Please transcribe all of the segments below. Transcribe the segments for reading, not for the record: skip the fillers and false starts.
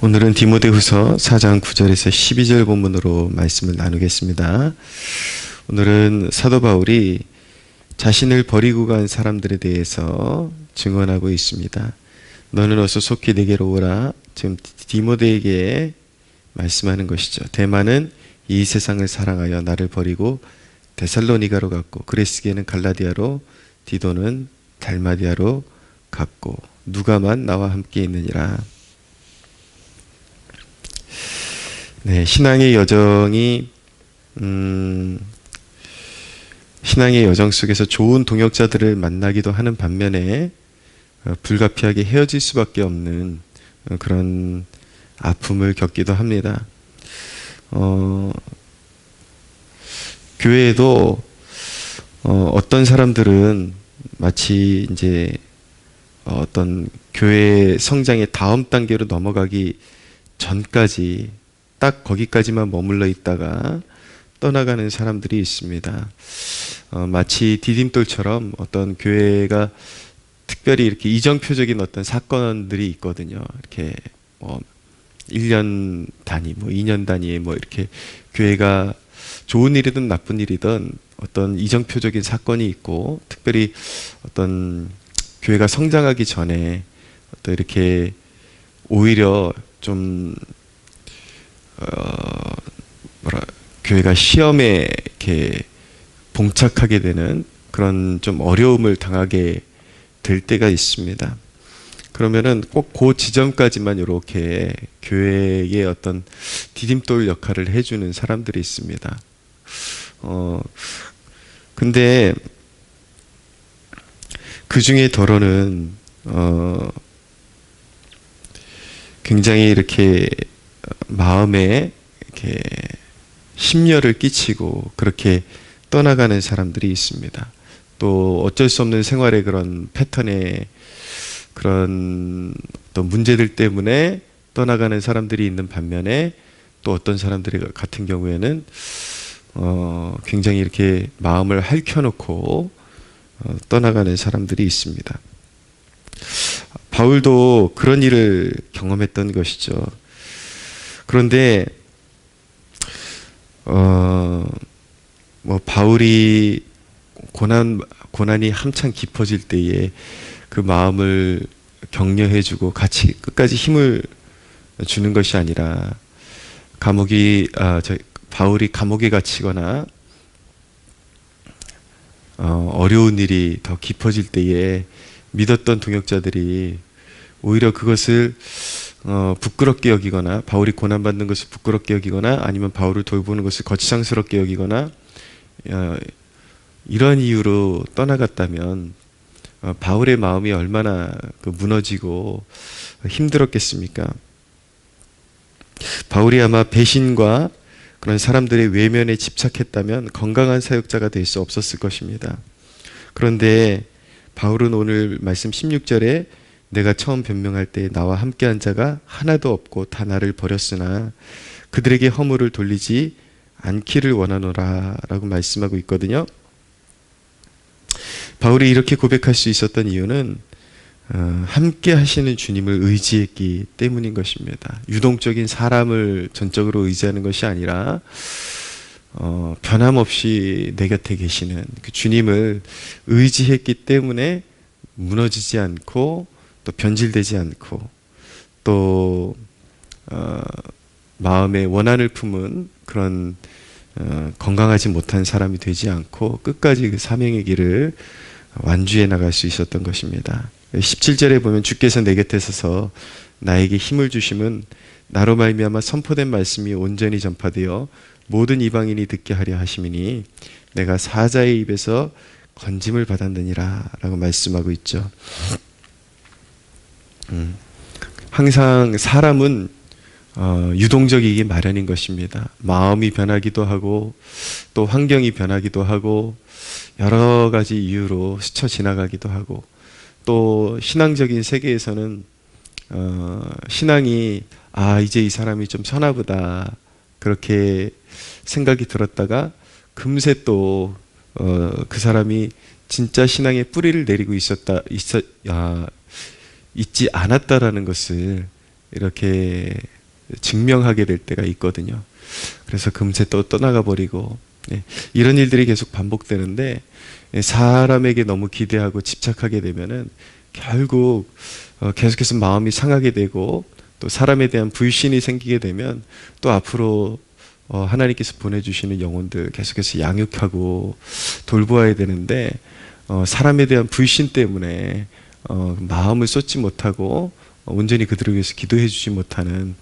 오늘은 디모데후서 4장 9절에서 12절 본문으로 말씀을 나누겠습니다. 오늘은 사도 바울이 자신을 버리고 간 사람들에 대해서 증언하고 있습니다. 너는 어서 속히 내게로 오라. 지금 디모데에게 말씀하는 것이죠. 데마는 이 세상을 사랑하여 나를 버리고 데살로니가로 갔고, 그레스게는 갈라디아로, 디도는 달마디아로 갔고 누가만 나와 함께 있느니라. 네, 신앙의 여정이 신앙의 여정 속에서 좋은 동역자들을 만나기도 하는 반면에 불가피하게 헤어질 수밖에 없는 그런 아픔을 겪기도 합니다. 교회에도 어떤 사람들은 마치 이제 어떤 교회 성장의 다음 단계로 넘어가기 전까지 딱 거기까지만 머물러 있다가 떠나가는 사람들이 있습니다. 마치 디딤돌처럼 어떤 교회가 특별히 이렇게 이정표적인 어떤 사건들이 있거든요. 이렇게 1년 단위, 2년 단위에 이렇게 교회가 좋은 일이든 나쁜 일이든 어떤 이정표적인 사건이 있고, 특별히 어떤 교회가 성장하기 전에 어떤 이렇게 오히려 좀 교회가 시험에 이렇게 봉착하게 되는 그런 좀 어려움을 당하게 될 때가 있습니다. 그러면은 꼭 그 지점까지만 이렇게 교회의 어떤 디딤돌 역할을 해주는 사람들이 있습니다. 근데 그 중에 더러는 굉장히 이렇게 마음에 이렇게 심려를 끼치고 그렇게 떠나가는 사람들이 있습니다. 또 어쩔 수 없는 생활의 그런 패턴에 그런 또 문제들 때문에 떠나가는 사람들이 있는 반면에, 또 어떤 사람들이 같은 경우에는 굉장히 이렇게 마음을 핥혀놓고 떠나가는 사람들이 있습니다. 바울도 그런 일을 경험했던 것이죠. 그런데 바울이 고난이 한창 깊어질 때에 그 마음을 격려해주고 같이 끝까지 힘을 주는 것이 아니라, 바울이 감옥에 갇히거나 어려운 일이 더 깊어질 때에 믿었던 동역자들이 오히려 그것을 부끄럽게 여기거나, 바울이 고난받는 것을 부끄럽게 여기거나, 아니면 바울을 돌보는 것을 거추장스럽게 여기거나, 이런 이유로 떠나갔다면 바울의 마음이 얼마나 무너지고 힘들었겠습니까? 바울이 아마 배신과 그런 사람들의 외면에 집착했다면 건강한 사역자가 될 수 없었을 것입니다. 그런데 바울은 오늘 말씀 16절에 내가 처음 변명할 때 나와 함께한 자가 하나도 없고 다 나를 버렸으나 그들에게 허물을 돌리지 않기를 원하노라 라고 말씀하고 있거든요. 바울이 이렇게 고백할 수 있었던 이유는 함께 하시는 주님을 의지했기 때문인 것입니다. 유동적인 사람을 전적으로 의지하는 것이 아니라 변함없이 내 곁에 계시는 그 주님을 의지했기 때문에 무너지지 않고, 또 변질되지 않고, 또 마음에 원한을 품은 그런 건강하지 못한 사람이 되지 않고 끝까지 그 사명의 길을 완주해 나갈 수 있었던 것입니다. 17절에 보면 주께서 내 곁에 서서 나에게 힘을 주심은 나로 말미암아 선포된 말씀이 온전히 전파되어 모든 이방인이 듣게 하려 하심이니 내가 사자의 입에서 건짐을 받았느니라 라고 말씀하고 있죠. 항상 사람은 유동적이기 마련인 것입니다. 마음이 변하기도 하고, 또 환경이 변하기도 하고, 여러 가지 이유로 스쳐 지나가기도 하고, 또 신앙적인 세계에서는 신앙이 이제 이 사람이 좀 서나보다 그렇게 생각이 들었다가 금세 또 그 사람이 진짜 신앙의 뿌리를 내리고 있지 않았다라는 것을 이렇게 증명하게 될 때가 있거든요. 그래서 금세 또 떠나가 버리고, 이런 일들이 계속 반복되는데, 사람에게 너무 기대하고 집착하게 되면은 결국 계속해서 마음이 상하게 되고, 또 사람에 대한 불신이 생기게 되면 또 앞으로 하나님께서 보내주시는 영혼들 계속해서 양육하고 돌보아야 되는데, 사람에 대한 불신 때문에 마음을 쏟지 못하고 온전히 그들을 위해서 기도해 주지 못하는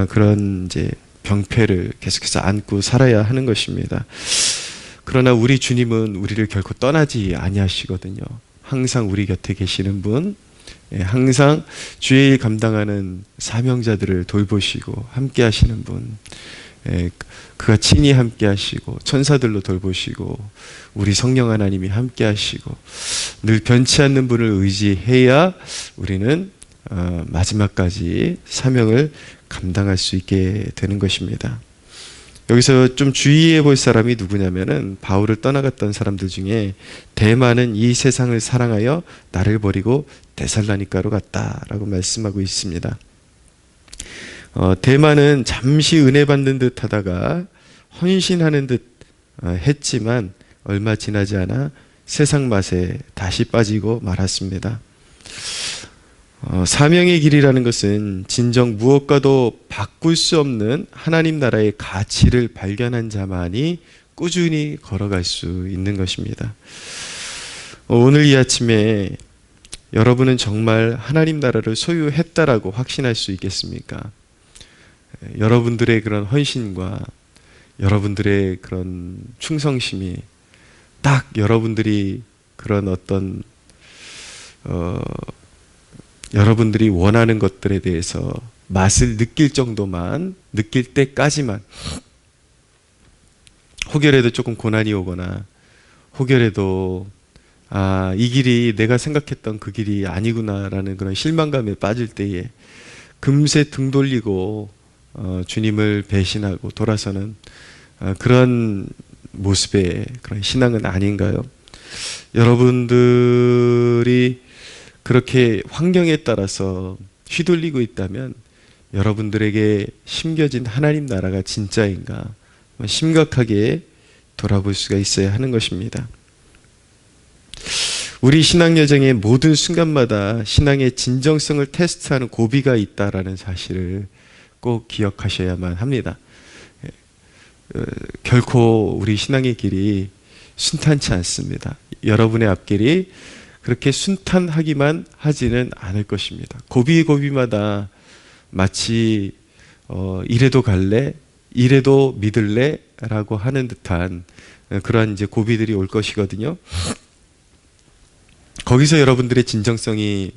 그런 이제 병폐를 계속해서 안고 살아야 하는 것입니다. 그러나 우리 주님은 우리를 결코 떠나지 아니하시거든요. 항상 우리 곁에 계시는 분, 항상 주의 일 감당하는 사명자들을 돌보시고 함께 하시는 분, 그가 친히 함께 하시고 천사들로 돌보시고 우리 성령 하나님이 함께 하시고 늘 변치 않는 분을 의지해야 우리는 마지막까지 사명을 감당할 수 있게 되는 것입니다. 여기서 좀 주의해 볼 사람이 누구냐면은 바울을 떠나갔던 사람들 중에 대마는 이 세상을 사랑하여 나를 버리고 데살로니가로 갔다라고 말씀하고 있습니다. 대마는 잠시 은혜 받는 듯 하다가 헌신하는 듯 했지만 얼마 지나지 않아 세상 맛에 다시 빠지고 말았습니다. 사명의 길이라는 것은 진정 무엇과도 바꿀 수 없는 하나님 나라의 가치를 발견한 자만이 꾸준히 걸어갈 수 있는 것입니다. 오늘 이 아침에 여러분은 정말 하나님 나라를 소유했다라고 확신할 수 있겠습니까? 여러분들의 그런 헌신과 여러분들의 그런 충성심이 딱 여러분들이 그런 어떤 여러분들이 원하는 것들에 대해서 맛을 느낄 정도만, 느낄 때까지만, 혹여라도 조금 고난이 오거나 혹여라도 이 길이 내가 생각했던 그 길이 아니구나라는 그런 실망감에 빠질 때에 금세 등 돌리고 주님을 배신하고 돌아서는 그런 모습의 그런 신앙은 아닌가요? 여러분들이 그렇게 환경에 따라서 휘둘리고 있다면 여러분들에게 심겨진 하나님 나라가 진짜인가 심각하게 돌아볼 수가 있어야 하는 것입니다. 우리 신앙 여정의 모든 순간마다 신앙의 진정성을 테스트하는 고비가 있다라는 사실을 꼭 기억하셔야만 합니다. 결코 우리 신앙의 길이 순탄치 않습니다. 여러분의 앞길이 그렇게 순탄하기만 하지는 않을 것입니다. 고비고비마다 마치 이래도 갈래, 이래도 믿을래 라고 하는 듯한 그러한 이제 고비들이 올 것이거든요. 거기서 여러분들의 진정성이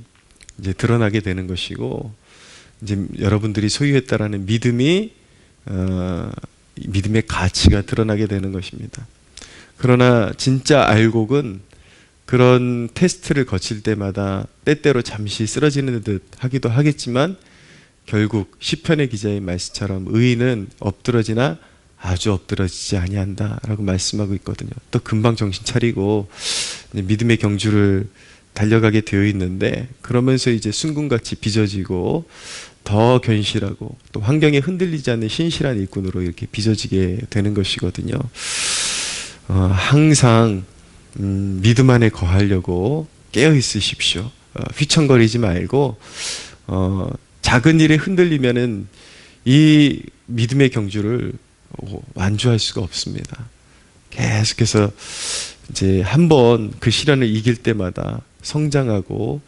이제 드러나게 되는 것이고, 이제 여러분들이 소유했다라는 믿음이 믿음의 가치가 드러나게 되는 것입니다. 그러나 진짜 알곡은 그런 테스트를 거칠 때마다 때때로 잠시 쓰러지는 듯 하기도 하겠지만 결국 시편의 기자의 말씀처럼 의인은 엎드러지나 아주 엎드러지지 아니한다라고 말씀하고 있거든요. 또 금방 정신 차리고 믿음의 경주를 달려가게 되어 있는데, 그러면서 이제 순금같이 빚어지고 더 견실하고 또 환경에 흔들리지 않는 신실한 일꾼으로 이렇게 빚어지게 되는 것이거든요. 항상 믿음 안에 거하려고 깨어 있으십시오. 휘청거리지 말고 작은 일에 흔들리면은 이 믿음의 경주를 완주할 수가 없습니다. 계속해서 이제 한번 그 시련을 이길 때마다 성장하고,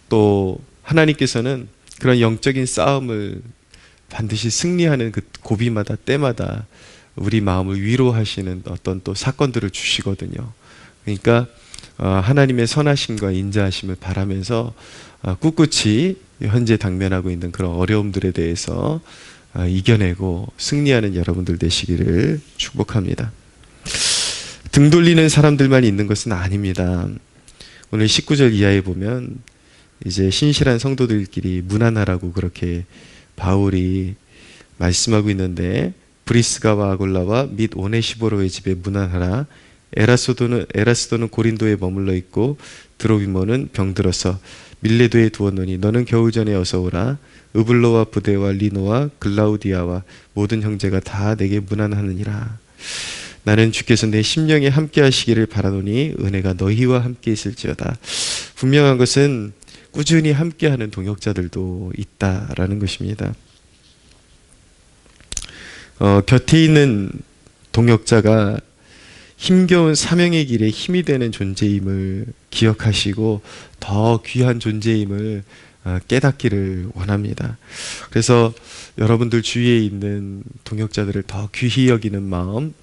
또 하나님께서는 그런 영적인 싸움을 반드시 승리하는 그 고비마다 때마다 우리 마음을 위로하시는 어떤 또 사건들을 주시거든요. 그러니까 하나님의 선하심과 인자하심을 바라면서 꿋꿋이 현재 당면하고 있는 그런 어려움들에 대해서 이겨내고 승리하는 여러분들 되시기를 축복합니다. 등 돌리는 사람들만 있는 것은 아닙니다. 오늘 19절 이하에 보면 이제 신실한 성도들끼리 문안하라고 그렇게 바울이 말씀하고 있는데, 브리스가와 아골라와 및 오네시보로의 집에 문안하라. 에라스도는 고린도에 머물러 있고 드로비모는 병들어서 밀레도에 두었노니 너는 겨울 전에 어서 오라. 으블로와 부데와 리노와 글라우디아와 모든 형제가 다 내게 문안하느니라. 나는 주께서 내 심령에 함께 하시기를 바라노니 은혜가 너희와 함께 있을지어다. 분명한 것은 꾸준히 함께하는 동역자들도 있다라는 것입니다. 곁에 있는 동역자가 힘겨운 사명의 길에 힘이 되는 존재임을 기억하시고 더 귀한 존재임을 깨닫기를 원합니다. 그래서 여러분들 주위에 있는 동역자들을 더 귀히 여기는 마음,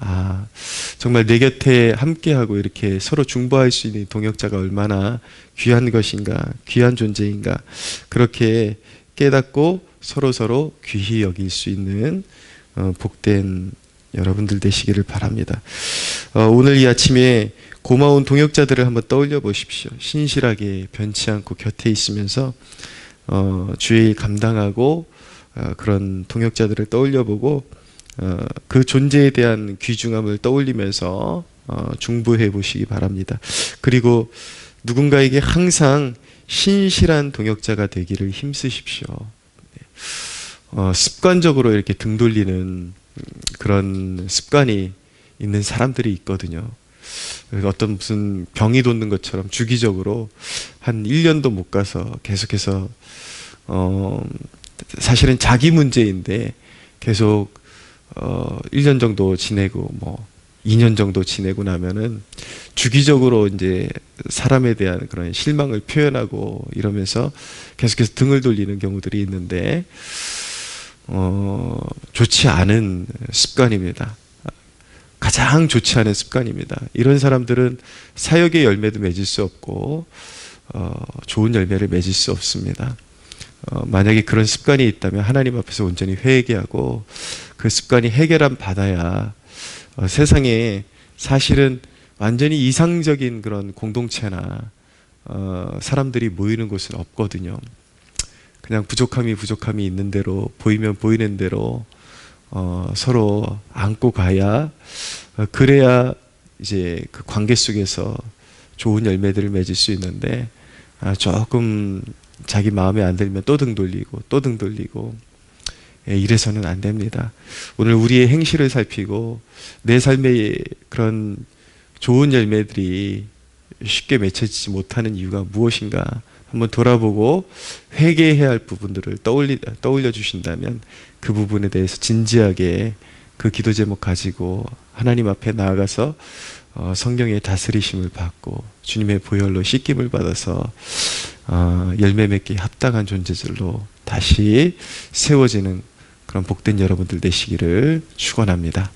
정말 내 곁에 함께하고 이렇게 서로 중보할 수 있는 동역자가 얼마나 귀한 것인가, 귀한 존재인가, 그렇게 깨닫고 서로 귀히 여길 수 있는 복된 여러분들 되시기를 바랍니다. 오늘 이 아침에 고마운 동역자들을 한번 떠올려 보십시오. 신실하게 변치 않고 곁에 있으면서 주의 일 감당하고 그런 동역자들을 떠올려 보고 그 존재에 대한 귀중함을 떠올리면서 중보해 보시기 바랍니다. 그리고 누군가에게 항상 신실한 동역자가 되기를 힘쓰십시오. 습관적으로 이렇게 등 돌리는 그런 습관이 있는 사람들이 있거든요. 어떤 무슨 병이 돋는 것처럼 주기적으로 한 1년도 못 가서 계속해서 사실은 자기 문제인데 계속 1년 정도 지내고 뭐 2년 정도 지내고 나면은 주기적으로 이제 사람에 대한 그런 실망을 표현하고 이러면서 계속해서 등을 돌리는 경우들이 있는데 좋지 않은 습관입니다. 가장 좋지 않은 습관입니다. 이런 사람들은 사역의 열매도 맺을 수 없고 좋은 열매를 맺을 수 없습니다. 만약에 그런 습관이 있다면 하나님 앞에서 온전히 회개하고 그 습관이 해결함 받아야 세상에 사실은 완전히 이상적인 그런 공동체나 사람들이 모이는 곳은 없거든요. 그냥 부족함이 있는 대로 보이면 보이는 대로 서로 안고 가야 그래야 이제 그 관계 속에서 좋은 열매들을 맺을 수 있는데 조금 자기 마음에 안 들면 또 등 돌리고 이래서는 안 됩니다. 오늘 우리의 행실을 살피고 내 삶의 그런 좋은 열매들이 쉽게 맺혀지지 못하는 이유가 무엇인가 한번 돌아보고 회개해야 할 부분들을 떠올려 주신다면 그 부분에 대해서 진지하게 그 기도 제목 가지고 하나님 앞에 나아가서 성령의 다스리심을 받고 주님의 보혈로 씻김을 받아서 열매 맺기 합당한 존재들로 다시 세워지는 그런 복된 여러분들 되시기를 축원합니다.